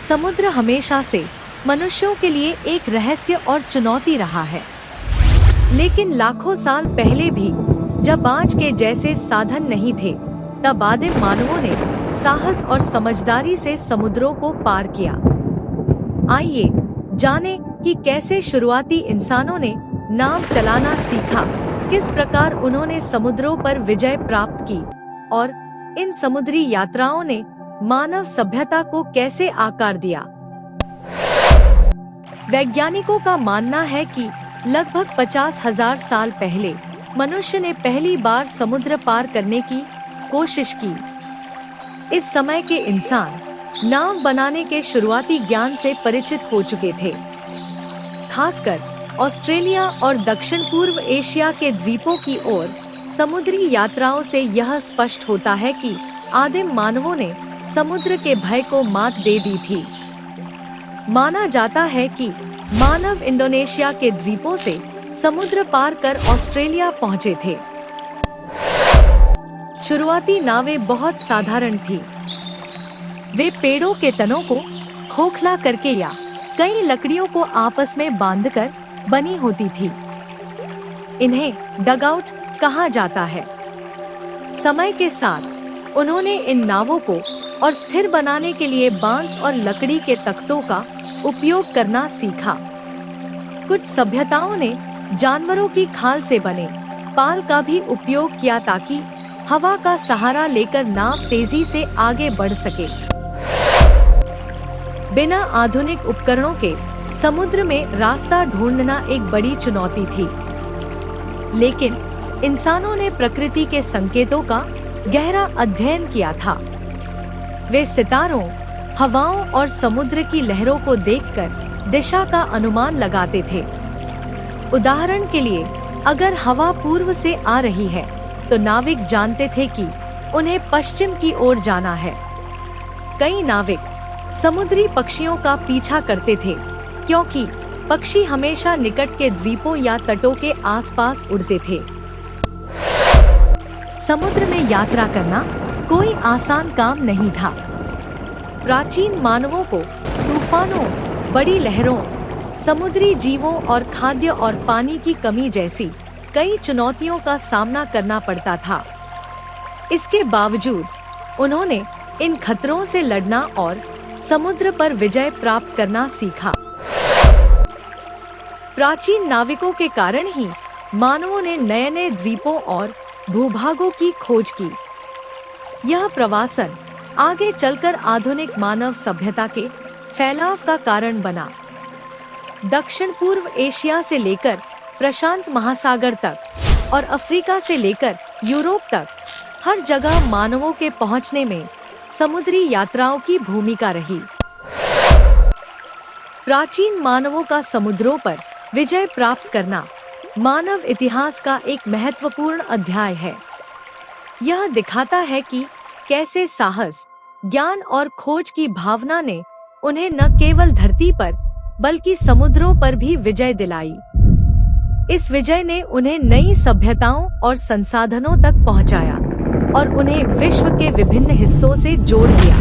समुद्र हमेशा से मनुष्यों के लिए एक रहस्य और चुनौती रहा है। लेकिन लाखों साल पहले भी, जब आज के जैसे साधन नहीं थे, तब आदिम मानवों ने साहस और समझदारी से समुद्रों को पार किया। आइए जानें कि कैसे शुरुआती इंसानों ने नाव चलाना सीखा, किस प्रकार उन्होंने समुद्रों पर विजय प्राप्त की और इन समुद्री यात्राओं ने मानव सभ्यता को कैसे आकार दिया। वैज्ञानिकों का मानना है कि लगभग 50,000 साल पहले मनुष्य ने पहली बार समुद्र पार करने की कोशिश की। इस समय के इंसान नाव बनाने के शुरुआती ज्ञान से परिचित हो चुके थे। खासकर ऑस्ट्रेलिया और दक्षिण पूर्व एशिया के द्वीपों की ओर समुद्री यात्राओं से यह स्पष्ट होता है कि आदिम मानवों ने समुद्र के भय को मात दे दी थी। माना जाता है कि मानव इंडोनेशिया के द्वीपों से समुद्र पार कर ऑस्ट्रेलिया पहुंचे थे। शुरुआती नावें बहुत साधारण थीं। वे पेड़ों के तनों को खोखला करके या कई लकड़ियों को आपस में बांधकर बनी होती थी। इन्हें डगआउट कहा जाता है। समय के साथ उन्होंने इन नावों को और स्थिर बनाने के लिए बांस और लकड़ी के तख्तों का उपयोग करना सीखा। कुछ सभ्यताओं ने जानवरों की खाल से बने पाल का भी उपयोग किया ताकि हवा का सहारा लेकर नाव तेजी से आगे बढ़ सके। बिना आधुनिक उपकरणों के समुद्र में रास्ता ढूंढना एक बड़ी चुनौती थी। लेकिन इंसानों ने प्रकृति के संकेतों का गहरा अध्ययन किया था। वे सितारों, हवाओं और समुद्र की लहरों को देखकर दिशा का अनुमान लगाते थे। उदाहरण के लिए, अगर हवा पूर्व से आ रही है तो नाविक जानते थे कि उन्हें पश्चिम की ओर जाना है। कई नाविक समुद्री पक्षियों का पीछा करते थे, क्योंकि पक्षी हमेशा निकट के द्वीपों या तटों के आसपास उड़ते थे। समुद्र में यात्रा करना कोई आसान काम नहीं था। प्राचीन मानवों को तूफानों, बड़ी लहरों, समुद्री जीवों और खाद्य और पानी की कमी जैसी कई चुनौतियों का सामना करना पड़ता था। इसके बावजूद उन्होंने इन खतरों से लड़ना और समुद्र पर विजय प्राप्त करना सीखा। प्राचीन नाविकों के कारण ही मानवों ने नए नए द्वीपों और भूभागों की खोज की। यह प्रवासन आगे चलकर आधुनिक मानव सभ्यता के फैलाव का कारण बना। दक्षिण पूर्व एशिया से लेकर प्रशांत महासागर तक और अफ्रीका से लेकर यूरोप तक हर जगह मानवों के पहुंचने में समुद्री यात्राओं की भूमिका रही। प्राचीन मानवों का समुद्रों पर विजय प्राप्त करना मानव इतिहास का एक महत्वपूर्ण अध्याय है। यह दिखाता है कि कैसे साहस, ज्ञान और खोज की भावना ने उन्हें न केवल धरती पर बल्कि समुद्रों पर भी विजय दिलाई। इस विजय ने उन्हें नई सभ्यताओं और संसाधनों तक पहुंचाया और उन्हें विश्व के विभिन्न हिस्सों से जोड़ दिया।